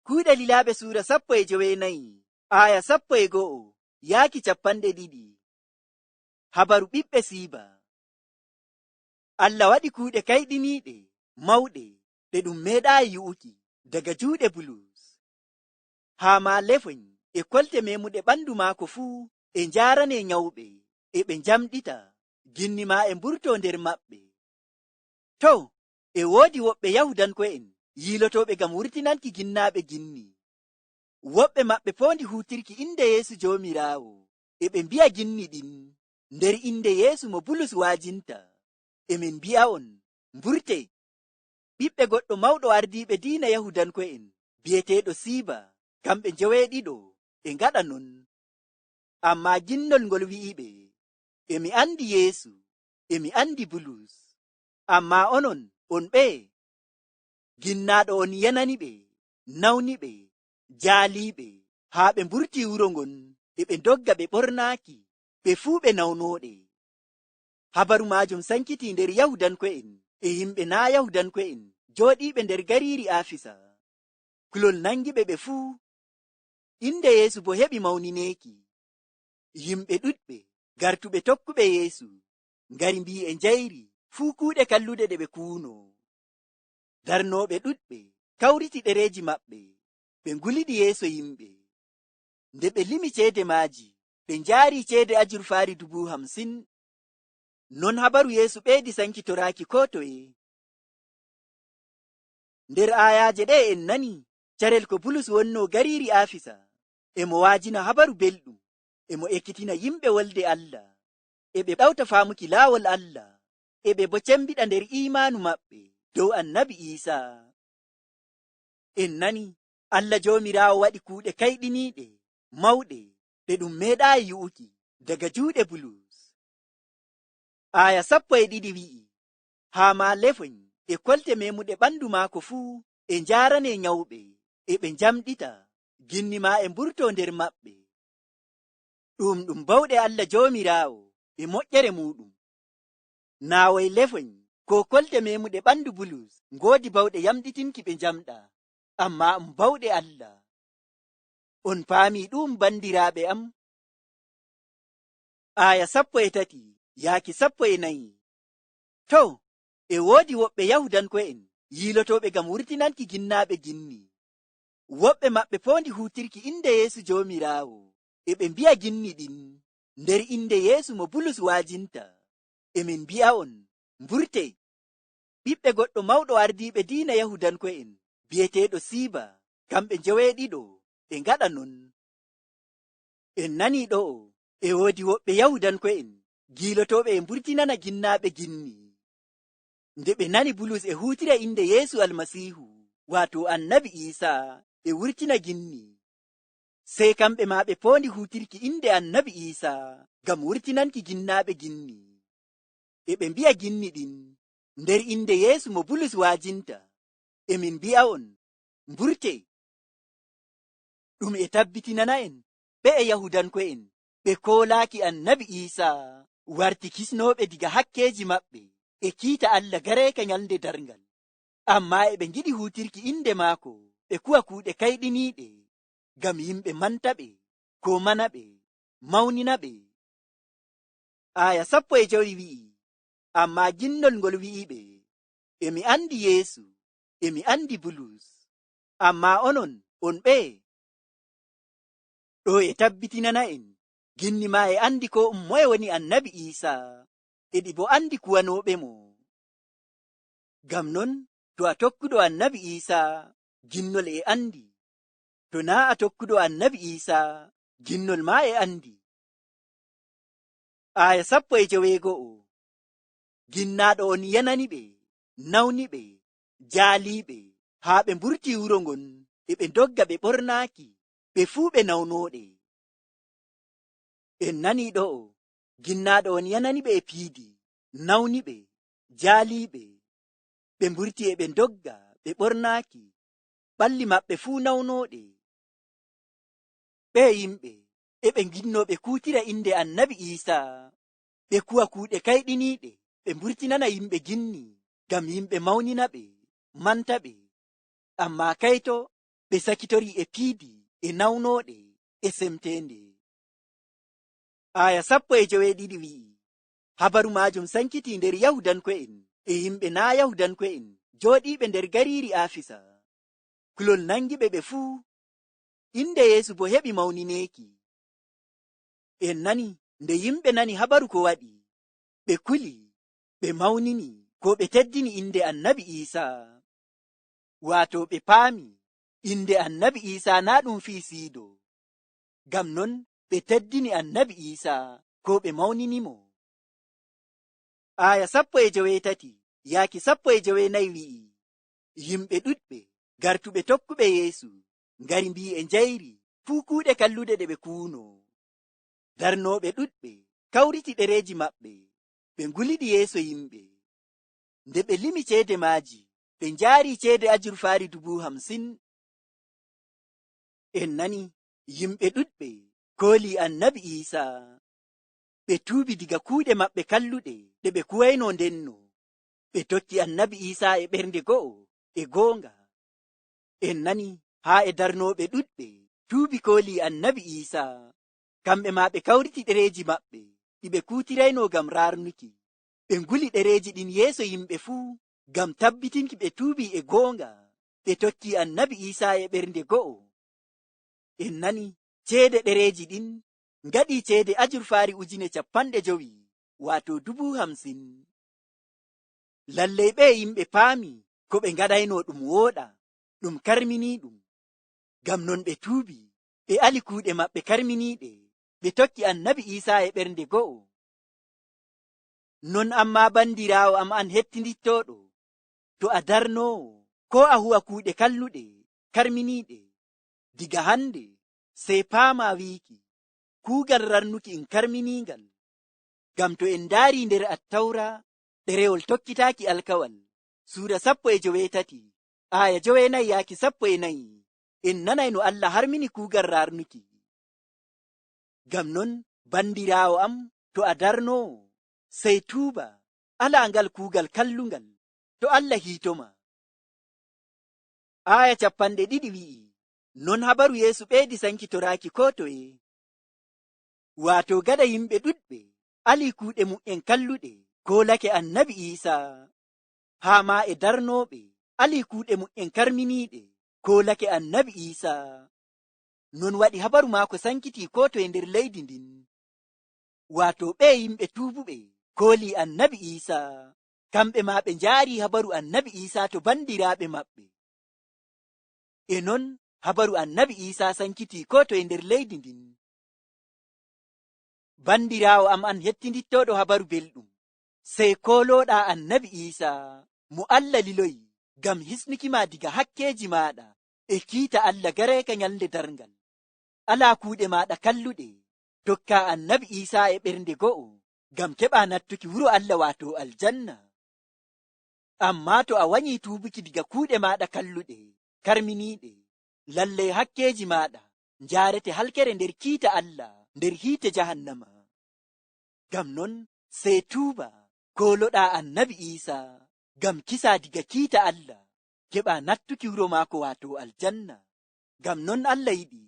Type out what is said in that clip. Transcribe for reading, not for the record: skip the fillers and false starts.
Kuuɗe Lilaaɓe suura 14 aya 11 yaaki 12. Habaru ɓiɓɓe siiba. Allah waɗi kuuɗe kayɗiniiɗe mawɗe ɗe ɗum meeɗaayi yi'uki daga juuɗe Bulus. Haa ma lefoñ e kolte meemuɗe ɓandu maako fuu e njaarane nyawɓe e ɓe njamɗita ginni ma e mburto nder maɓɓe. To, e woodi woɓɓe Yahudanko'en yiilotooɓe ngam wurtinanki ginnaaɓe ginni. Woɓɓe maɓɓe poondi huutirki inde Yeesu Joomiraawo, e ɓe mbi'a ginni ɗin nder inde Yeesu mo Bulus waajinta. Emin mbi'a on, mburte. Ɓiɓɓe goɗɗo mawɗo ardiiɓe diina Yahudanko'en bi'eteeɗo Siiba, kamɓe njeweeɗiɗo e ngaɗa non. Ammaa ginnol ngol wi'iɓe, emi andi Yeesu, emi andi Bulus. Ammaa onon, on ɓeye? Ginnaaɗo on yananiɓe, nawniɓe, jaaliiɓe, haa ɓe mburti wuro ngon e ɓe ndogga ɓe ɓornaaki, ɓe fuu ɓe nawnooɗe. Habaru maajum sankiti nder Yahudanko'en e yimɓe naa Yahudanko'en jooɗiiɓe nder gariiri Afisa. Kulol nangiɓe ɓe fuu. Inde Yeesu bo heɓi mawnineeki. Yimɓe ɗuɗɓe gartuɓe tokkuɓe Yeesu ngari mbii e njayri fuu kuuɗe kallude ɗe ɓe kuuno. Darnooɓe ɗuɗɓe kawriti ɗereeji maɓɓe, ɓe nguliɗi yeeso yimɓe. Nde ɓe limi ceede maaji, ɓe njaari ceede ajurfaari 50,000. Non habaru Yeesu ɓeedi sankitoraaki ko toye. Nder aayaaje ɗe en nani carel ko Bulus wonnoo gariiri Afisa, emo waajina habaru belɗum, emo ekkitina yimɓe wolde Allah, e ɓe ɗawta faamuki laawol Allah, e ɓe bo cembiɗa nder iimaanu maɓɓe dow annabi Iisaa. En nani Allah Joomiraawo waɗi kuuɗe kayɗiniiɗe mawɗe ɗe ɗum meeɗaayi yi'uki daga juuɗe Bulus. Aya 12 wi'i, haa ma lefoñ e kolte meemuɗe ɓandu maako fuu e njaarane nyawɓe e ɓe njamɗita ginni ma e mburto nder maɓɓe. Ɗum bawɗe Allah Joomiraawo e moƴƴere muɗum. Naawoy lefoñ ko kolte meemuɗe ɓandu Bulus ngoodi bawɗe yamɗitinki ɓe njamɗa, amma bawɗe Allah. On paami ɗum bandiraaɓe am? Aya 13 yaaki 14. To, e woodi woɓɓe Yahudanko'en yiilotooɓe ngam wurtinanki ginnaaɓe ginni. Woɓɓe maɓɓe poondi huutirki inde Yeesu Joomiraawo, e ɓe mbi'a ginni ɗin nder inde Yeesu mo Bulus waajinta. Emin mbi'a on, mburte. Ɓiɓɓe goɗɗo mawɗo ardiiɓe diina Yahudanko'en bi'eteeɗo Siiba, kamɓe njeweeɗiɗo e ngaɗa non. En nanii ɗo'o e woodi woɓɓe Yahudanko'en giilotooɓe e mburtinana ginnaaɓe ginni. Nde ɓe nani Bulus e huutira inde Yeesu Almasiihu, waato annabi Iisaa, e wurtina ginni, sey kamɓe ma ɓe poondi huutirki inde annabi Iisaa ngam wurtinanki ginnaaɓe ginni. E ɓe mbi'a ginni ɗin nder inde Yeesu mo Bulus waajinta. Emin mbi'a on, mburte. Ɗum e tabbitinana en ɓe e Yahudanko'en ɓe koolaaki annabi Iisaa warti kisnooɓe diga hakkeeji maɓɓe e kiita Allah gareeka nyalnde darngal. Ammaa e ɓe ngiɗi huutirki inde maako ɓe kuwa kuuɗe kayɗiniiɗe ngam yimɓe manta ɓe, ko mana ɓe, mawnina ɓe. Aya 15 wi'i, ammaa ginnol ngol wi'iɓe, emi andi Yeesu, emi andi Bulus. Ammaa onon, on ɓeye? Ɗo e tabbitinana en ginni ma e andi ko moye woni annabi Iisaa, e ɗi bo andi kuwanooɓe mo. Ngam non, to a tokkuɗo annabi Iisaa, ginnol e andi. To naa a tokkuɗo annabi Iisaa, ginnol ma e andi. Aya 11 ginnaaɗo on yananiɓe, nawniɓe, jaaliiɓe, haa ɓe mburti wuro ngon e ɓe ndogga ɓe ɓornaaki, ɓe fuu ɓe nawnooɗe. En nanii ɗo'o ginnaaɗo on yananiɓe e piidi, nawniɓe, jaaliiɓe, ɓe mburti e ɓe ndogga ɓe ɓornaaki, ɓalli maɓɓe fuu nawnooɗe. Ɓe yimɓe e ɓe nginnoo ɓe kuutira inde annabi Iisaa, ɓe kuwa kuuɗe kayɗiniiɗe, ɓe mburtinana yimɓe ginni ngam yimɓe mawnina ɓe, manta ɓe. Ammaa kayto ɓe sakitori e piidi e nawnoɗe e semtende. Aya 12 wi'i, habaru majum sankiti nder Yahudanko'en e yimɓe na Yahudanko'en jooɗiɓe nder gariiri Afisa. Kulol nangiɓe ɓe fuu, inde Yeesu bo heɓi mawnineeki. En nani nde yimɓe nani habaru ko waɗi, ɓe kuli, ɓe mawnini ko ɓe teddini inde annabi Isa. Wato ɓe paami inde annabi Isa na ɗum fii siido. Gam non ɓe teddini annabi Isa ko ɓe mawnini mo. Aya 13 yaaki 14 wi'i, yimɓe ɗuɗɓe gartuɓe tokkuɓe Yeesu ngari mbi e njayri fuu kuuɗe kallude ɗe ɓe kuuno. Darnoɓe ɗuɗɓe kawriti ɗereeji maɓɓe, ɓe nguliɗi yeeso yimɓe. Nde ɓe limi ceede maaji, ɓe njaari ceede ajurfaari 50,000. En nani yimɓe ɗuɗɓe kooli annabi Isa. Ɓe tuubi diga kuuɗe maɓɓe kalluɗe ɗe ɓe kuwayno ndenno. Ɓe tokki annabi Isa e ɓernde go'o e goonga. En nani haa e darnoɓe ɗuɗɓe tuubi kooli annabi Isa. Kamɓe ma ɓe kawriti ɗereeji maɓɓe ɗi ɓe kuutirayno gam raarnuki. Ɓe nguli ɗereeji ɗin yeeso yimɓe fuu gam tabbitinki ɓe tuubi e goonga. Ɓe tokki annabi Isa e ɓernde go'o. En nani ceede ɗereeji ɗin ngaɗi ceede ajurfaari 50,000, wato 50,000. Lallai ɓe yimɓe paami ko ɓe ngaɗayno ɗum wooɗa, ɗum karmini ɗum. Gam non ɓe tuubi, ɓe ali kuuɗe maɓɓe karminiiɗe, ɓe tokki annabi Isa e ɓernde go'o. Non amma bandiraawo am an hettindittoɗo, to a darnowo ko a huwa kuuɗe kalluɗe karminiiɗe, diga hande sey paama wiiki kuugal rannuki in karminingal. Gam to en daari nder Attawra ɗerewol tokkitaaki alkawal suura 18 aya 9 yaaki 14, en nanay no Allah harmini kuugal rarnuki. Gam non bandiraawo am, to a darnowo sey tuuba, ala ngal kuugal kallungal, to Allah hiitoma. Aya 20 wi'i, non habaru Yeesu ɓeedi sankitoraaki ko toye. Wato gada yimɓe ɗuɗɓe ali kuuɗe mu'en kalluɗe kolake annabi Isa, haa ma e darnoɓe ali kuuɗe mu'en karminiiɗe kolake annabi Isa. Non waɗi habaru maako sankiti ko toye nder leydi ndin. Wato ɓe yimɓe tuubuɓe kooli annabi Isa, kamɓe ma ɓe njaari habaru annabi Isa to bandiraaɓe maɓɓe. E non habaru annabi Isa sankiti ko toye nder leydi ndin. Bandiraawo am an hettindittoɗo habaru belɗum, sey koloɗa annabi Isa mo Allah liloyi gam hisnukima diga hakkeji maɗa e kiita Allah gareka nyalde darngal. Ala kuuɗe maɗa kalluɗe, tokka annabi Isa e ɓernde go'o gam keɓa nattuki wuro Allah wato aljanna. Amma to a wanyi tubuki diga kuuɗe maɗa kalluɗe karminiɗe, lallai hakkeji maɗa njarete halkere nder kiita Allah nder hiite jahannama. Gam non sey tuuba koloɗa annabi Isa gam kisa diga kiita Allah keɓa nattuki wuro maako wato aljanna. Gam non Allah yiɗi